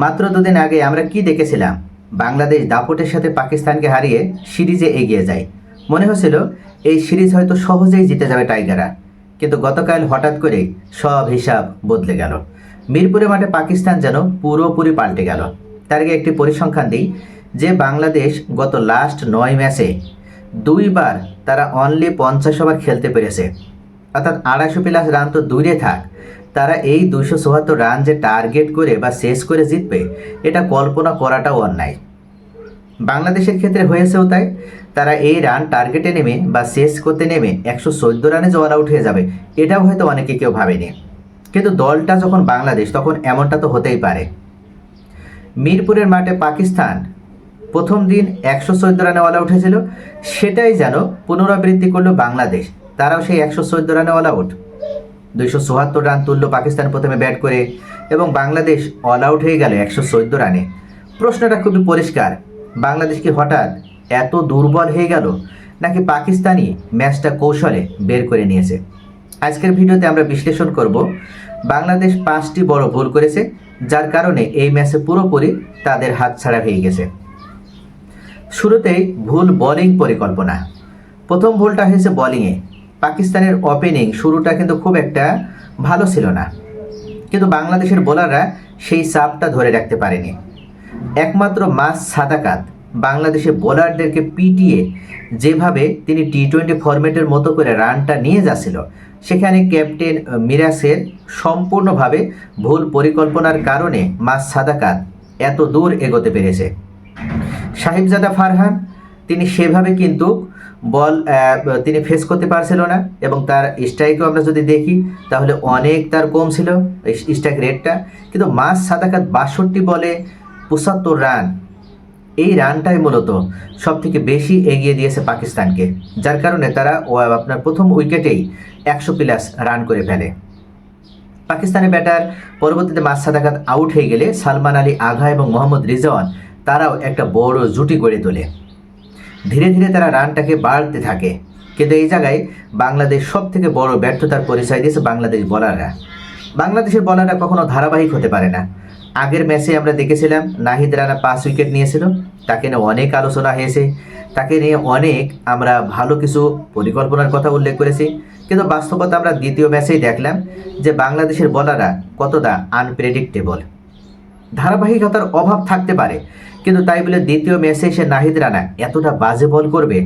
মাত্র দুদিন আগে আমরা কি দেখেছিলাম? বাংলাদেশ দাপটের সাথে পাকিস্তানকে হারিয়ে সিরিজে এগিয়ে যায়। মনে হচ্ছিল এই সিরিজ হয়তো সহজেই জিতে যাবে টাইগাররা, কিন্তু গতকাল হঠাৎ করে সব হিসাব বদলে গেল। মিরপুরে মাঠে পাকিস্তান যেন পুরোপুরি পাল্টে গেল। তার আগে একটি পরিসংখ্যান দিই যে বাংলাদেশ গত লাস্ট 9 ম্যাচে 2বার তারা অনলি 50 ওভার খেলতে পেরেছে, অর্থাৎ 250+ রান তো দূরে থাক, তারা এই 274 রান যে টার্গেট করে বা শেষ করে জিতবে এটা কল্পনা করাটাও অন্যায়। বাংলাদেশের ক্ষেত্রে হয়েছেও তাই। তারা এই রান টার্গেটে নেমে বা শেষ করতে নেমে 114 রানে যে অল আউট হয়ে যাবে এটাও হয়তো অনেকে কেউ ভাবেনি, কিন্তু দলটা যখন বাংলাদেশ তখন এমনটা তো হতেই পারে। মিরপুরের মাঠে পাকিস্তান প্রথম দিন 114 রানে অল আউট হয়েছিল, সেটাই যেন পুনরাবৃত্তি করলো বাংলাদেশ, তারাও সেই 114 রানে অল আউট। 274 রান তুললো পাকিস্তান প্রথমে ব্যাট করে, এবং বাংলাদেশ অল আউট হয়ে গেল 114 রানে। প্রশ্নটা খুবই পরিষ্কার, বাংলাদেশ কি হঠাৎ এত দুর্বল হয়ে গেল, নাকি পাকিস্তানি ম্যাচটা কৌশলে বের করে নিয়েছে? আজকের ভিডিওতে আমরা বিশ্লেষণ করব বাংলাদেশ 5টি বড় ভুল করেছে, যার কারণে এই ম্যাচে পুরোপুরি তাদের হাতছাড়া হয়ে গেছে। শুরুতেই ভুল বোলিং পরিকল্পনা। প্রথম ভুলটা হয়েছে বোলিংয়ে। পাকিস্তানের ওপেনিং শুরুটা কিন্তু খুব একটা ভালো ছিল না, কিন্তু বাংলাদেশের বোলাররা সেই চাপটা ধরে রাখতে পারেনি। একমাত্র মাস সাদাকাত বাংলাদেশের বোলারদেরকে পিটিয়ে যেভাবে তিনি টি20 ফরম্যাটের মতো করে রানটা নিয়ে যাচ্ছিল, সেখানে ক্যাপ্টেন মিরাজের সম্পূর্ণভাবে ভুল পরিকল্পনার কারণে মাস সাদাকাত এত দূর এগোতে পেরেছে। সাহিবজাদা ফারহান তিনি সেভাবে কিন্তু বল তিনি ফেস করতে পারছিল না, এবং তার স্ট্রাইকও আমরা যদি দেখি তাহলে অনেক তার কম ছিল স্ট্রাইক রেটটা। কিন্তু মাস সাদাকাত 62 বলে 75 রান, এই রানটাই মূলত সব থেকে বেশি এগিয়ে দিয়েছে পাকিস্তানকে, যার কারণে তারা আপনার প্রথম উইকেটেই 100+ রান করে ফেলে। পাকিস্তানের ব্যাটার পরবর্তীতে মাস সাদাকাত আউট হয়ে গেলে সালমান আলী আগা এবং মোহাম্মদ রিজওয়ান তারাও একটা বড় জুটি গড়ে তোলে। ধীরে ধীরে তারা রানটাকে বাড়তে থাকে, কিন্তু এই জায়গায় বাংলাদেশ সব থেকে বড় ব্যর্থতার পরিচয় দিয়েছে বাংলাদেশ বোলাররা। বাংলাদেশের বোলাররা কখনো ধারাবাহিক হতে পারে না। আগের ম্যাচে আমরা দেখেছিলাম নাহিদ রানা 5 উইকেট নিয়েছিল, তাকে নিয়ে অনেক আলোচনা হয়েছে, তাকে নিয়ে অনেক আমরা ভালো কিছু পরিকল্পনার কথা উল্লেখ করেছি, কিন্তু বাস্তবতা আমরা দ্বিতীয় ম্যাচেই দেখলাম যে বাংলাদেশের বোলাররা কতটা আনপ্রেডিক্টেবল। ধারাবাহিকতার অভাব থাকতে পারে, কিন্তু তাই বলে দ্বিতীয় ম্যাচে এসে নাহিদ রানা এতটা বাজে বল করবে?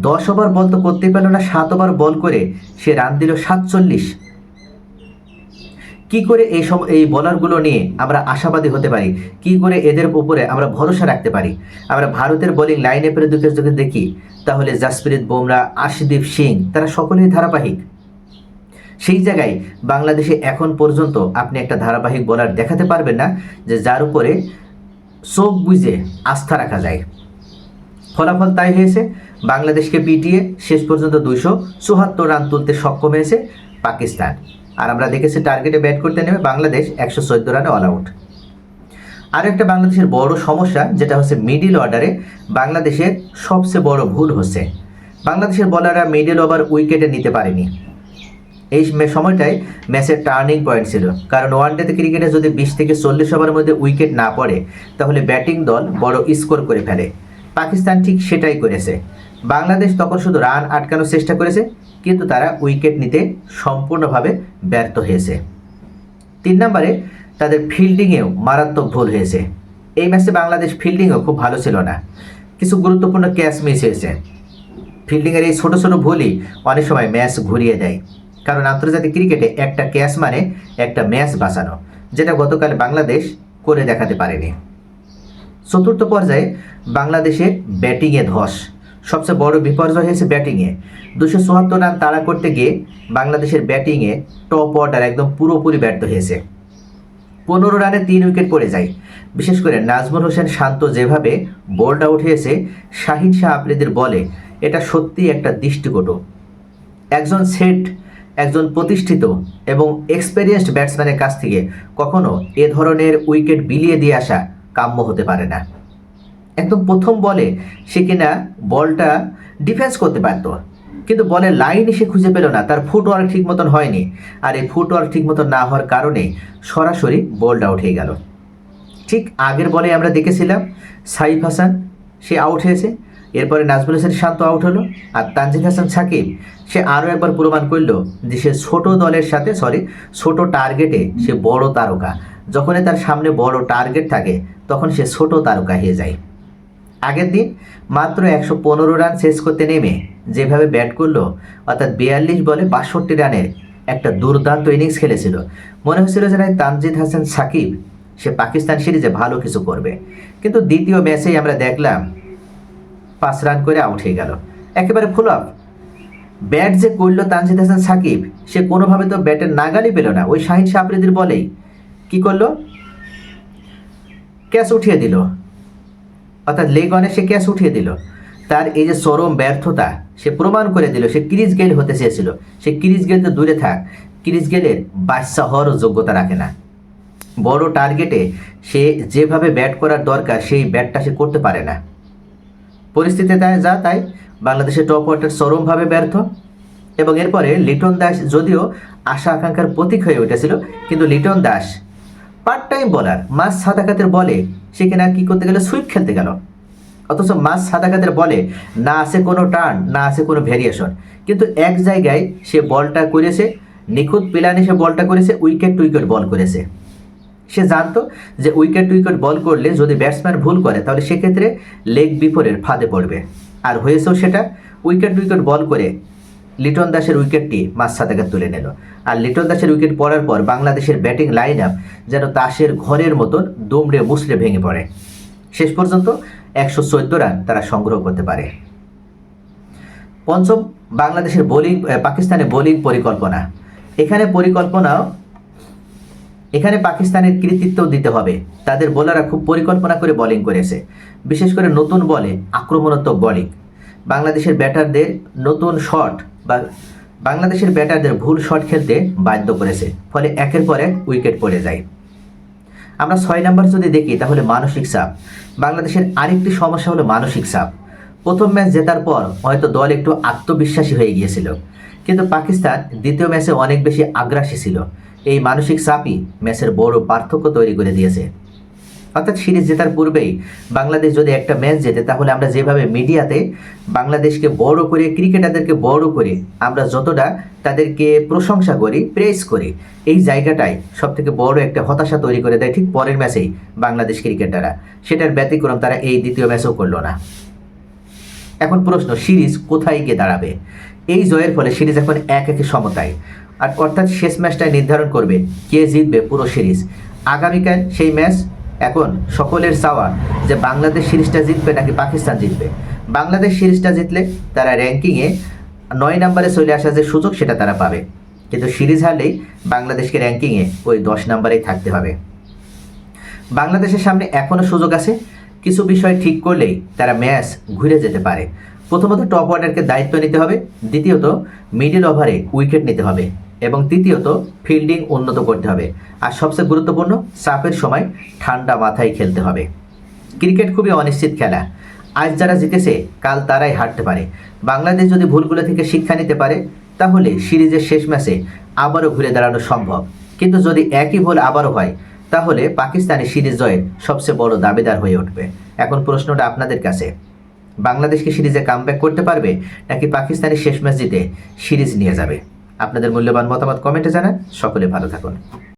10 ওভার বল তো করতেই পারল না, 7 ওভার বল করে সে রান দিল 47। কি করে এই বোলারগুলো নিয়ে আমরা আশাবাদী হতে পারি? কি করে এদের উপরে আমরা ভরসা রাখতে পারি? আমরা ভারতের বোলিং লাইন আপের দিকে যদি দেখি তাহলে জাসপ্রীত বুমরা, আশদীপ সিং তারা সকলেই ধারাবাহিক। সেই জায়গায় বাংলাদেশে এখন পর্যন্ত আপনি একটা ধারাবাহিক বোলার দেখাতে পারবেন না যে যার উপরে চোখ বুঝে আস্থা রাখা যায়। ফলাফল তাই হয়েছে, বাংলাদেশকে পিটিয়ে শেষ পর্যন্ত 274 রান তুলতে সক্ষম হয়েছে পাকিস্তান। আর আমরা দেখেছি টার্গেটে ব্যাট করতে নেমে বাংলাদেশ 114 রানে অল আউট। আর একটা বাংলাদেশের বড় সমস্যা যেটা হচ্ছে মিডিল অর্ডারে বাংলাদেশের সবচেয়ে বড় ভুল হচ্ছে বাংলাদেশের বোলাররা মিডিল ওভার উইকেটে নিতে পারেনি। এই সময়টাই ম্যাচের টার্নিং পয়েন্ট ছিল, কারণ ওয়ানডেতে ক্রিকেটে যদি 20 থেকে 40 ওভারের মধ্যে উইকেট না পড়ে তাহলে ব্যাটিং দল বড় স্কোর করে ফেলে। পাকিস্তান ঠিক সেটাই করেছে। বাংলাদেশ তখন শুধু রান আটকানোর চেষ্টা করেছে, কিন্তু তারা উইকেট নিতে সম্পূর্ণভাবে ব্যর্থ হয়েছে। 3 নম্বরে তাদের ফিল্ডিংয়েও মারাত্মক ভুল হয়েছে। এই ম্যাচে বাংলাদেশ ফিল্ডিংও খুব ভালো ছিল না, কিছু গুরুত্বপূর্ণ ক্যাচ মিস হয়েছে। ফিল্ডিংয়ের এই ছোট ছোট ভুলই অনেক সময় ম্যাচ ঘুরিয়ে দেয়, কারণ আন্তর্জাতিক ক্রিকেটে একটা ক্যাচ মানে একটা ম্যাচ বাঁচানো, যেটা গতকাল বাংলাদেশ করে দেখাতে পারেনি। চতুর্থ পর্যায়ে বাংলাদেশের ব্যাটিংয়ে ধস, সবচেয়ে বড় বিপর্যয় হয়েছে ব্যাটিংয়ে। 274 রান তাড়া করতে গিয়ে বাংলাদেশের ব্যাটিংয়ে টপ অর্ডার একদম পুরোপুরি ব্যর্থ হয়েছে। 15 রানে 3 উইকেট পড়ে যায়। বিশেষ করে নাজমুল হোসেন শান্ত যেভাবে বোল্ড আউট হয়েছে শাহিন শাহ আফ্রিদির বলে, এটা সত্যি একটা দৃষ্টিকটু। একজন প্রতিষ্ঠিত এবং এক্সপেরিয়েন্সড ব্যাটসম্যানের কাছ থেকে কখনো এ ধরনের উইকেট বিলিয়ে দিয়ে আসা কাম্য হতে পারে না। একদম প্রথম বলে সে কিনা বলটা ডিফেন্স করতে পারত, কিন্তু বলের লাইনই সে খুঁজে পেল না, তার ফুটওয়ার্ক ঠিক মতন হয়নি, আর এই ফুটওয়ার্ক ঠিক মতন না হওয়ার কারণে সরাসরি বোল্ড আউট হয়ে গেল। ঠিক আগের বলে আমরা দেখেছিলাম সাইফ হাসান সে আউট হয়েছে, এরপরে নাজমুল হোসেন শান্ত আউট হলো, আর তানজিদ হাসান সাকিব সে আরও একবার প্রমাণ করলো যে সে ছোট দলের সাথে ছোট টার্গেটে সে বড় তারকা। যখনই তার সামনে বড় টার্গেট থাকে তখন সে ছোট তারকা হয়ে যায়। আগের দিন মাত্র 115 রান শেষ করতে নেমে যেভাবে ব্যাট করলো, অর্থাৎ 42 বলে 62 রানের একটা দুর্দান্ত ইনিংস খেলেছিল। মনে হচ্ছিল যে তানজিদ হাসান সাকিব সে পাকিস্তান সিরিজে ভালো কিছু করবে, কিন্তু দ্বিতীয় ম্যাচেই আমরা দেখলাম 5 রান করে আউট হয়ে গেল, একেবারে ফুল অফ। ব্যাট যে করলো তানজিদ হাসান সাকিব সে কোনোভাবে তো ব্যাটের নাগালই পেল না। ওই শাহিন শাহ আফ্রিদির বলেই কি করলো, ক্যাচ উঠিয়ে দিল, অর্থাৎ লেগ অনে সে ক্যাচ উঠিয়ে দিল। তার এই যে চরম ব্যর্থতা সে প্রমাণ করে দিল। সে ক্রিস গেল হতে চেয়েছিল, সে ক্রিস গেল তো দূরে থাক, ক্রিস গেলের বাদশা হওয়ারও যোগ্যতা রাখে না। বড় টার্গেটে সে যেভাবে ব্যাট করার দরকার সেই ব্যাটটা সে করতে পারে না। পরিস্থিতি তাই বাংলাদেশের টপ অর্ডার চরমভাবে ব্যর্থ। এবং এরপরে লিটন দাস যদিও আশা আকাঙ্ক্ষার প্রতীক হয়ে উঠেছিল, কিন্তু Liton Das part time bowler, মাঝ সাদাকাতের বলে সে কিনা কী করতে গেল, সুইপ খেলতে গেল। অথচ মাঝ সাদাকাতের বলে না আছে কোনো টার্ন, না আছে কোনো ভ্যারিয়েশন, কিন্তু এক জায়গায় সে বলটা করেছে, নিখুঁত প্ল্যানে সে বলটা করেছে, উইকেট টু উইকেট বল করেছে। সে জানতো যে উইকেট টু উইকেট বল করলে যদি ব্যাটসম্যান ভুল করে তাহলে সেক্ষেত্রে লেগ বিফোরের ফাঁদে পড়বে, আর হয়েছেও সেটা। উইকেট টু উইকেট বল করে লিটন দাসের উইকেটটি মাঝ সাদাকাত তুলে নিল। আর লিটন দাসের উইকেট পড়ার পর বাংলাদেশের ব্যাটিং লাইন আপ যেন তাসের ঘরের মতন দুমড়ে মুচড়ে ভেঙে পড়ে। শেষ পর্যন্ত 114 রান তারা সংগ্রহ করতে পারে। পঞ্চম, বাংলাদেশের পাকিস্তানের বোলিং পরিকল্পনা। এখানে পাকিস্তানের কৃতিত্ব দিতে হবে। তাদের বোলাররা খুব পরিকল্পনা করে বোলিং করেছে, বিশেষ করে নতুন বলে আক্রমণাত্মক বোলিং। বাংলাদেশের ব্যাটারদের ভুল শট খেলতে বাধ্য করেছে, ফলে একের পর এক উইকেট পড়ে যায়। আমরা 6 নাম্বার যদি দেখি তাহলে মানসিক চাপ। বাংলাদেশের আরেকটি সমস্যা হলো মানসিক চাপ। প্রথম ম্যাচ জেতার পর হয়তো দল একটু আত্মবিশ্বাসী হয়ে গিয়েছিল, কিন্তু পাকিস্তান দ্বিতীয় ম্যাচে অনেক বেশি আগ্রাসী ছিল। এই মানসিক চাপই ম্যাচের বড় পার্থক্য তৈরি করে দিয়েছে। অর্থাৎ সিরিজ জেতার পূর্বেই বাংলাদেশ যদি একটা ম্যাচ জেতে তাহলে আমরা যেভাবে মিডিয়াতে বাংলাদেশকে বড় করে, ক্রিকেটারদেরকে বড় করে আমরা যতটা তাদেরকে প্রশংসা করি, প্রেস করি, এই জায়গাটাই সবথেকে বড় একটা হতাশা তৈরি করে দেয় ঠিক পরের ম্যাচেই বাংলাদেশ ক্রিকেটাররা। সেটার ব্যতিক্রম তারা এই দ্বিতীয় ম্যাচেও করলো না। এখন প্রশ্ন, সিরিজ কোথায় গিয়ে দাঁড়াবে? এই জয়ের ফলে সিরিজ এখন 1-1 সমতায়, আর অর্থাৎ শেষ ম্যাচটাই নির্ধারণ করবে কে জিতবে পুরো সিরিজ। আগামীকাল সেই ম্যাচ। এখন সকলের চাওয়া যে বাংলাদেশ সিরিজটা জিতবে নাকি পাকিস্তান জিতবে। বাংলাদেশ সিরিজটা জিতলে তারা র্যাঙ্কিংয়ে 9 নম্বরে চলে আসার যে সুযোগ সেটা তারা পাবে, কিন্তু সিরিজ হারলেই বাংলাদেশকে র্যাঙ্কিংয়ে ওই 10 নম্বরেই থাকতে হবে। বাংলাদেশের সামনে এখনও সুযোগ আছে, কিছু বিষয় ঠিক করলেই তারা ম্যাচ ঘুরে যেতে পারে। প্রথমত টপ অর্ডারকে দায়িত্ব নিতে হবে, দ্বিতীয়ত মিডল ওভারে উইকেট নিতে হবে, এবং তৃতীয়ত ফিল্ডিং উন্নত করতে হবে। আর সবচেয়ে গুরুত্বপূর্ণ, চাপের সময় ঠান্ডা মাথায় খেলতে হবে। ক্রিকেট খুবই অনিশ্চিত খেলা, আজ যারা জিতেছে কাল তারাই হারতে পারে। বাংলাদেশ যদি ভুলগুলো থেকে শিক্ষা নিতে পারে তাহলে সিরিজের শেষ ম্যাচে আবারও ঘুরে দাঁড়ানো সম্ভব, কিন্তু যদি একই ভুল আবারও হয় তাহলে পাকিস্তানি সিরিজ জয়ের সবচেয়ে বড় দাবিদার হয়ে উঠবে। এখন প্রশ্নটা আপনাদের কাছে, বাংলাদেশকে সিরিজে কামব্যাক করতে পারবে নাকি পাকিস্তানি শেষ ম্যাচ জিতে সিরিজ নিয়ে যাবে? আপনাদের মূল্যবান মতামত কমেন্টে জানান। সকলে ভালো থাকুন।